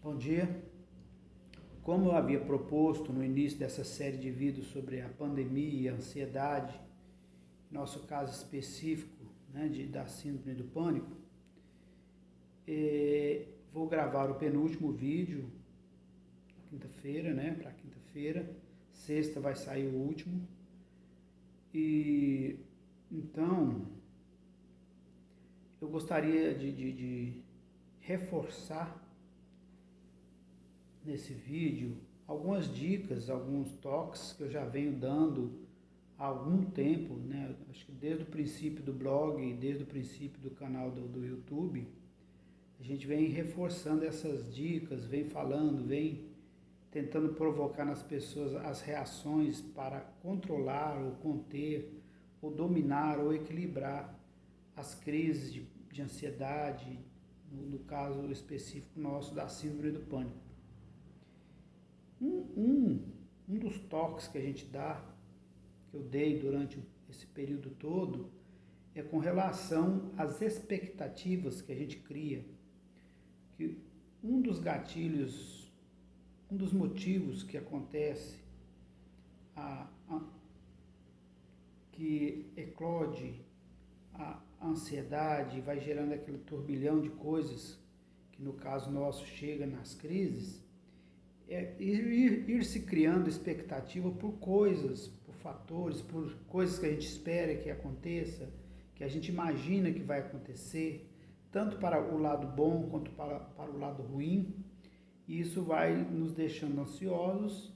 Bom dia. Como eu havia proposto no início dessa série de vídeos sobre a pandemia, a ansiedade, nosso caso específico, né, da síndrome do pânico, vou gravar o penúltimo vídeo, quinta-feira, né, para quinta-feira, sexta vai sair o último, e então eu gostaria de reforçar nesse vídeo algumas dicas, alguns toques que eu já venho dando há algum tempo, né? Acho que desde o princípio do blog, desde o princípio do canal do YouTube, a gente vem reforçando essas dicas, vem falando, vem tentando provocar nas pessoas as reações para controlar ou conter, ou dominar ou equilibrar as crises de ansiedade, no caso específico nosso da síndrome do pânico. Um dos toques que a gente dá, que eu dei durante esse período todo, é com relação às expectativas que a gente cria. Que um dos gatilhos, um dos motivos que acontece, que eclode a ansiedade, vai gerando aquele turbilhão de coisas, que no caso nosso chega nas crises, é ir se criando expectativa por coisas, por fatores, por coisas que a gente espera que aconteça, que a gente imagina que vai acontecer, tanto para o lado bom quanto para o lado ruim. E isso vai nos deixando ansiosos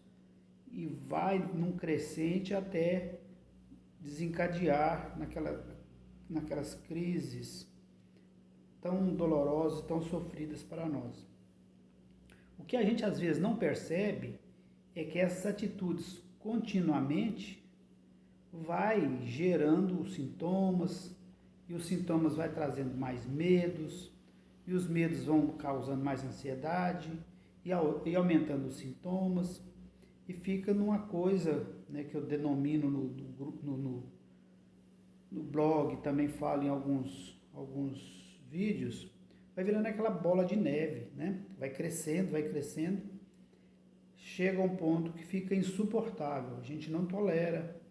e vai num crescente até desencadear naquelas crises tão dolorosas, tão sofridas para nós. O que a gente às vezes não percebe é que essas atitudes continuamente vai gerando os sintomas, e os sintomas vai trazendo mais medos, e os medos vão causando mais ansiedade, e aumentando os sintomas, e fica numa coisa, né, que eu denomino no blog, também falo em alguns vídeos, vai virando aquela bola de neve, né? Vai crescendo, chega a um ponto que fica insuportável, a gente não tolera,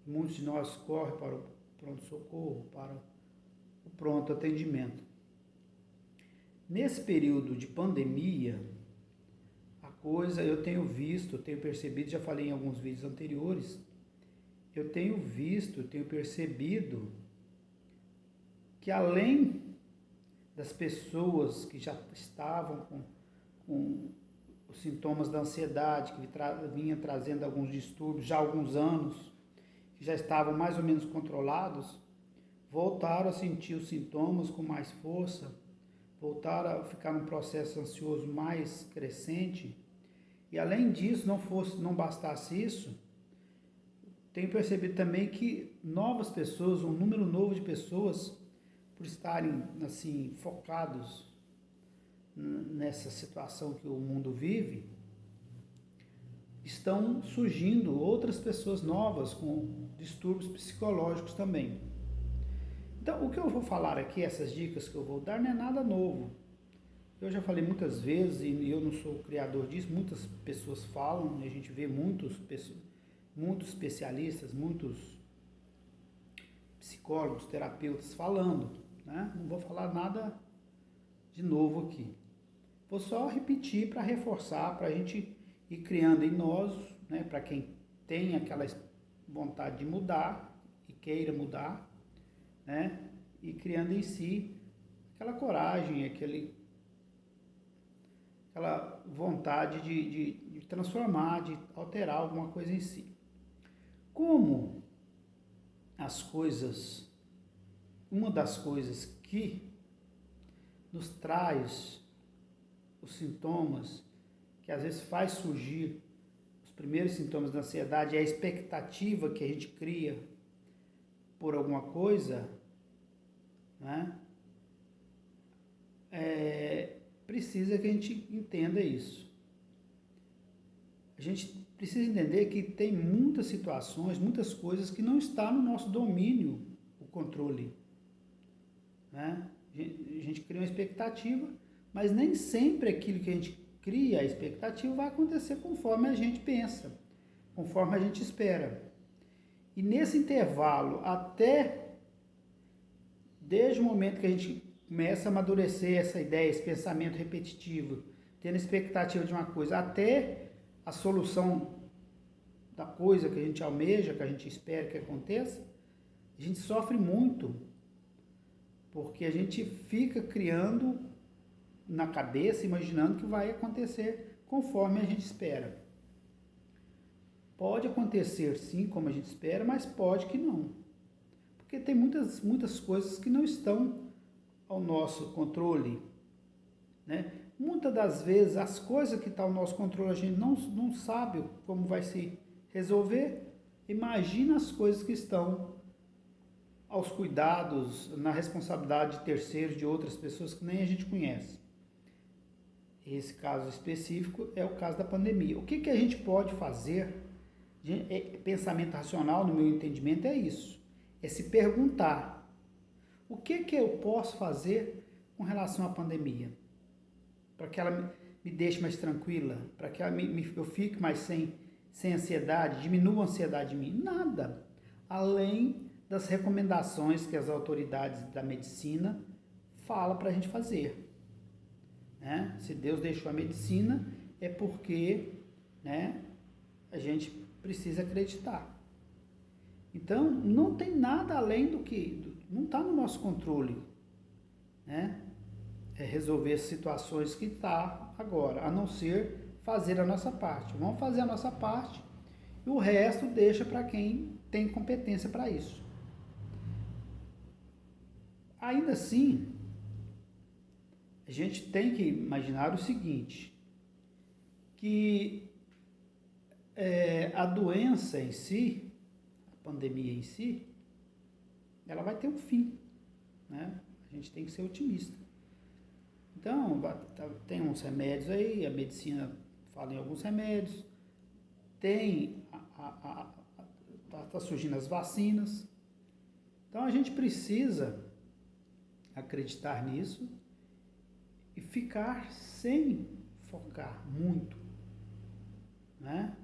muitos de nós correm para o pronto-socorro, para o pronto atendimento. Nesse período de pandemia, a coisa eu tenho percebido, já falei em alguns vídeos anteriores, eu tenho percebido que além das pessoas que já estavam com os sintomas da ansiedade, que vinha trazendo alguns distúrbios já há alguns anos, que já estavam mais ou menos controlados, voltaram a sentir os sintomas com mais força, voltaram a ficar num processo ansioso mais crescente. E além disso, não bastasse isso, tenho percebido também que novas pessoas, um número novo de pessoas, por estarem assim focados nessa situação que o mundo vive, estão surgindo outras pessoas novas com distúrbios psicológicos também. Então, o que eu vou falar aqui, essas dicas que eu vou dar, não é nada novo. Eu já falei muitas vezes, e eu não sou o criador disso, muitas pessoas falam, e a gente vê muitos especialistas, muitos psicólogos, terapeutas falando, né? Não vou falar nada de novo aqui. Vou só repetir para reforçar, para a gente ir criando em nós, né? Para quem tem aquela vontade de mudar e queira mudar, né? E criando em si aquela coragem, aquela vontade de transformar, de alterar alguma coisa em si. Como as coisas, uma das coisas que nos traz os sintomas, que às vezes faz surgir os primeiros sintomas da ansiedade, é a expectativa que a gente cria por alguma coisa, né? Precisa que a gente entenda isso. A gente precisa entender que tem muitas situações, muitas coisas que não está no nosso domínio o controle, né? A gente cria uma expectativa, mas nem sempre aquilo que a gente cria a expectativa, vai acontecer conforme a gente pensa, conforme a gente espera. E nesse intervalo, até desde o momento que a gente começa a amadurecer essa ideia, esse pensamento repetitivo, tendo expectativa de uma coisa, até a solução da coisa que a gente almeja, que a gente espera que aconteça, a gente sofre muito, porque a gente fica criando na cabeça, imaginando que vai acontecer conforme a gente espera. Pode acontecer sim, como a gente espera, mas pode que não. Porque tem muitas coisas que não estão ao nosso controle, né? Muitas das vezes as coisas que estão ao nosso controle a gente não sabe como vai se resolver. Imagina as coisas que estão aos cuidados, na responsabilidade de terceiros, de outras pessoas que nem a gente conhece. Esse caso específico é o caso da pandemia. O que a gente pode fazer? Pensamento racional, no meu entendimento, é isso. É se perguntar, o que eu posso fazer com relação à pandemia? Para que ela me deixe mais tranquila, para que eu fique mais sem ansiedade, diminua a ansiedade em mim? Nada. Além das recomendações que as autoridades da medicina falam para a gente fazer. Né? Se Deus deixou a medicina, é porque, né, a gente precisa acreditar. Então, não tem nada além do que... Não está no nosso controle, né? É resolver as situações que está agora, a não ser fazer a nossa parte. Vamos fazer a nossa parte e o resto deixa para quem tem competência para isso. Ainda assim, a gente tem que imaginar o seguinte, que a doença em si, a pandemia em si, ela vai ter um fim, né? A gente tem que ser otimista. Então, tem uns remédios aí, a medicina fala em alguns remédios, tá surgindo as vacinas. Então, a gente precisa acreditar nisso e ficar sem focar muito, né?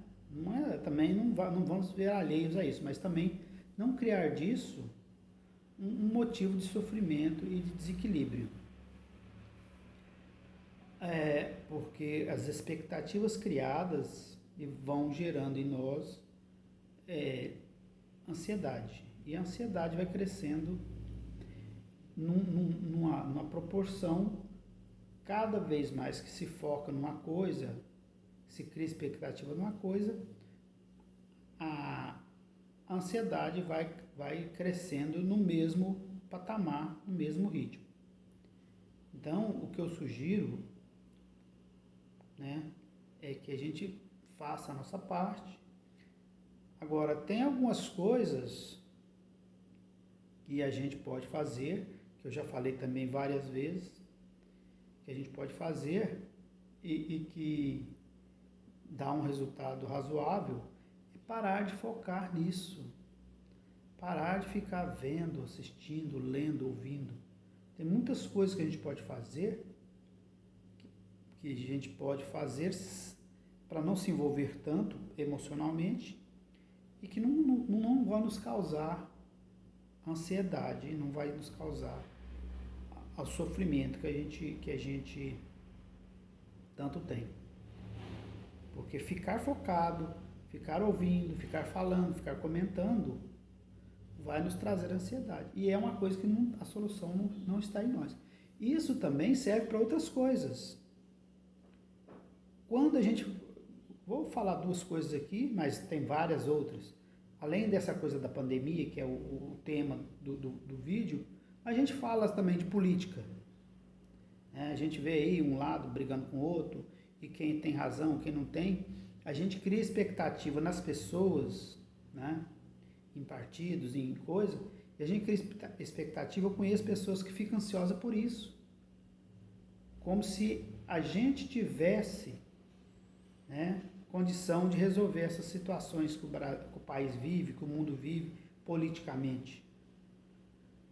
Também não vamos ver alheios a isso, mas também não criar disso um motivo de sofrimento e de desequilíbrio. Porque as expectativas criadas vão gerando em nós ansiedade. E a ansiedade vai crescendo numa proporção cada vez mais que se foca numa coisa, se cria expectativa numa coisa, a ansiedade vai crescendo no mesmo patamar, no mesmo ritmo. Então, o que eu sugiro, né, é que a gente faça a nossa parte. Agora, tem algumas coisas que a gente pode fazer, que eu já falei também várias vezes, que a gente pode fazer e que dá um resultado razoável, é parar de focar nisso. Parar de ficar vendo, assistindo, lendo, ouvindo. Tem muitas coisas que a gente pode fazer, que a gente pode fazer para não se envolver tanto emocionalmente e que não vai nos causar ansiedade, não vai nos causar o sofrimento que a gente tanto tem. Porque ficar focado, ficar ouvindo, ficar falando, ficar comentando, vai nos trazer ansiedade. E é uma coisa que a solução não está em nós. Isso também serve para outras coisas. Quando a gente... Vou falar duas coisas aqui, mas tem várias outras. Além dessa coisa da pandemia, que é o tema do vídeo, a gente fala também de política. A gente vê aí um lado brigando com o outro, e quem tem razão, quem não tem. A gente cria expectativa nas pessoas, né? Em partidos, em coisa, e a gente cria expectativa. Eu conheço pessoas que ficam ansiosas por isso. Como se a gente tivesse, né, condição de resolver essas situações que o país vive, que o mundo vive politicamente.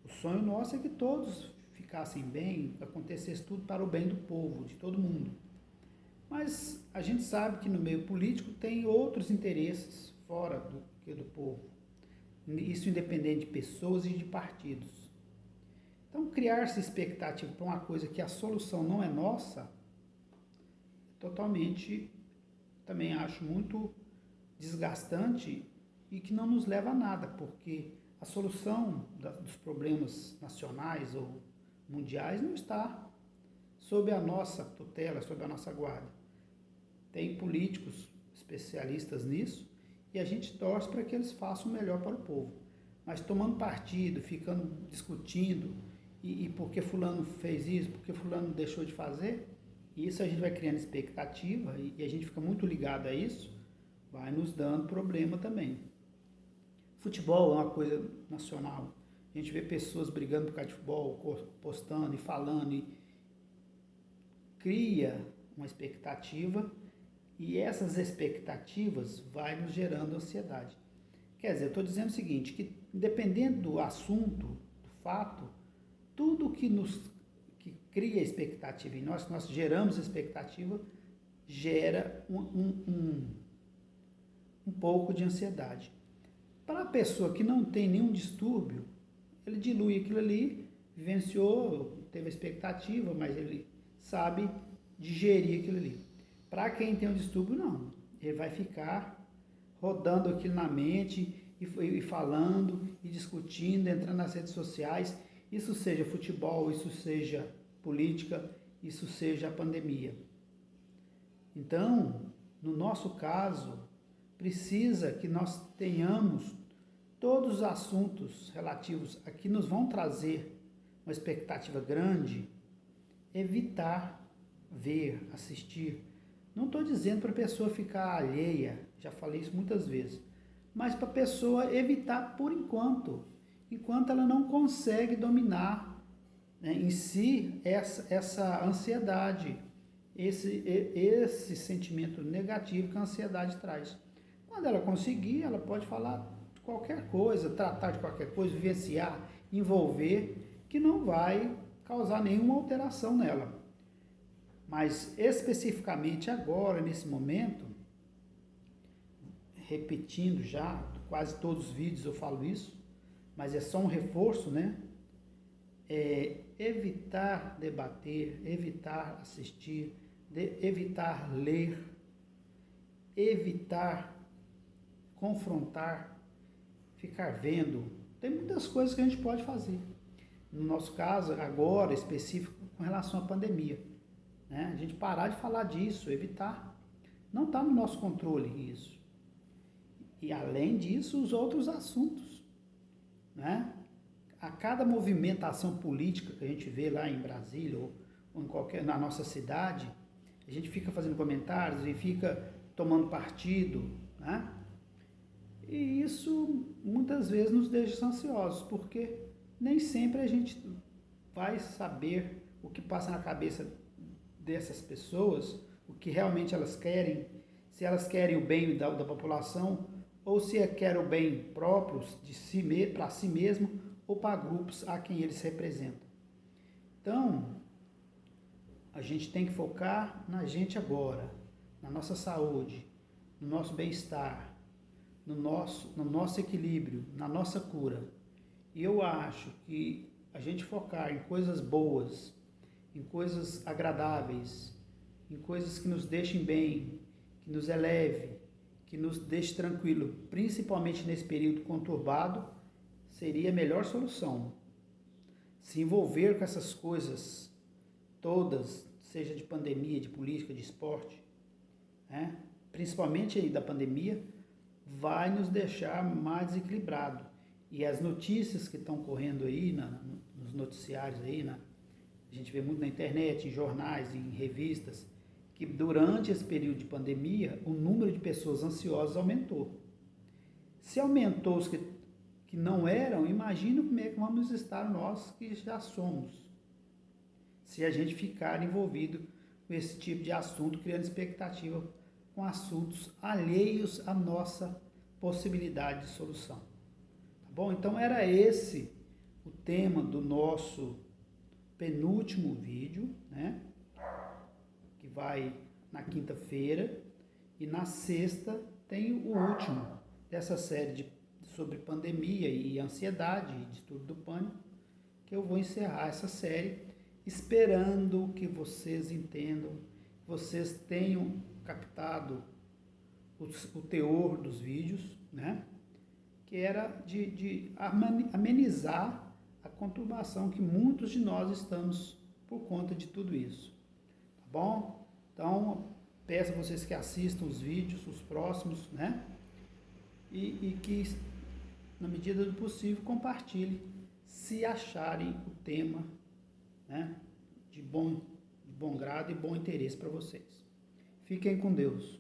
O sonho nosso é que todos ficassem bem, acontecesse tudo para o bem do povo, de todo mundo. Mas a gente sabe que no meio político tem outros interesses fora do que do povo. Isso independente de pessoas e de partidos. Então, criar-se expectativa para uma coisa que a solução não é nossa, totalmente, também acho muito desgastante e que não nos leva a nada, porque a solução dos problemas nacionais ou mundiais não está sob a nossa tutela, sob a nossa guarda. Tem políticos especialistas nisso e a gente torce para que eles façam o melhor para o povo. Mas tomando partido, ficando discutindo, e porque fulano fez isso, porque fulano deixou de fazer, isso a gente vai criando expectativa e a gente fica muito ligado a isso, vai nos dando problema também. Futebol é uma coisa nacional. A gente vê pessoas brigando por causa de futebol, postando e falando, e cria uma expectativa e essas expectativas vai nos gerando ansiedade. Quer dizer, eu estou dizendo o seguinte, que independente do assunto, do fato, tudo que cria expectativa em nós, que nós geramos expectativa, gera um pouco de ansiedade. Para a pessoa que não tem nenhum distúrbio, ele dilui aquilo ali, vivenciou, teve a expectativa, mas ele sabe digerir aquilo ali. Para quem tem um distúrbio, não. Ele vai ficar rodando aquilo na mente e falando e discutindo, entrando nas redes sociais, isso seja futebol, isso seja política, isso seja a pandemia. Então, no nosso caso, precisa que nós tenhamos todos os assuntos relativos a que nos vão trazer uma expectativa grande, evitar ver, assistir. Não estou dizendo para a pessoa ficar alheia, já falei isso muitas vezes, mas para a pessoa evitar por enquanto ela não consegue dominar, né, em si essa ansiedade, esse sentimento negativo que a ansiedade traz. Quando ela conseguir, ela pode falar de qualquer coisa, tratar de qualquer coisa, vivenciar, envolver, que não vai causar nenhuma alteração nela. Mas especificamente agora, nesse momento, repetindo já, quase todos os vídeos eu falo isso, mas é só um reforço, né? Evitar debater, evitar assistir, evitar ler, evitar confrontar, ficar vendo. Tem muitas coisas que a gente pode fazer. No nosso caso, agora, específico, com relação à pandemia, né? A gente parar de falar disso, evitar. Não está no nosso controle isso. E além disso, os outros assuntos, né? A cada movimentação política que a gente vê lá em Brasília ou na nossa cidade, a gente fica fazendo comentários e fica tomando partido, né? E isso muitas vezes nos deixa ansiosos, porque nem sempre a gente vai saber o que passa na cabeça dessas pessoas, o que realmente elas querem, se elas querem o bem da população ou se querem o bem próprio de si, para si mesmo ou para grupos a quem eles representam. Então, a gente tem que focar na gente agora, na nossa saúde, no nosso bem-estar, no nosso equilíbrio, na nossa cura. E eu acho que a gente focar em coisas boas, em coisas agradáveis, em coisas que nos deixem bem, que nos eleve, que nos deixe tranquilo, principalmente nesse período conturbado, seria a melhor solução. Se envolver com essas coisas todas, seja de pandemia, de política, de esporte, né? Principalmente aí da pandemia, vai nos deixar mais desequilibrado. E as notícias que estão correndo aí, nos noticiários aí, a gente vê muito na internet, em jornais, em revistas, que durante esse período de pandemia, o número de pessoas ansiosas aumentou. Se aumentou os que não eram, imagina como é que vamos estar nós que já somos. Se a gente ficar envolvido com esse tipo de assunto, criando expectativa com assuntos alheios à nossa possibilidade de solução. Tá bom? Então era esse o tema do nosso penúltimo vídeo, né? Que vai na quinta-feira, e na sexta tem o último dessa série sobre pandemia e ansiedade e distúrbio do pânico, que eu vou encerrar essa série, esperando que vocês entendam, vocês tenham captado o teor dos vídeos, né? Que era de amenizar a conturbação que muitos de nós estamos por conta de tudo isso, tá bom? Então, peço a vocês que assistam os vídeos, os próximos, né? E que, na medida do possível, compartilhem se acharem o tema, né, de bom grado e bom interesse para vocês. Fiquem com Deus.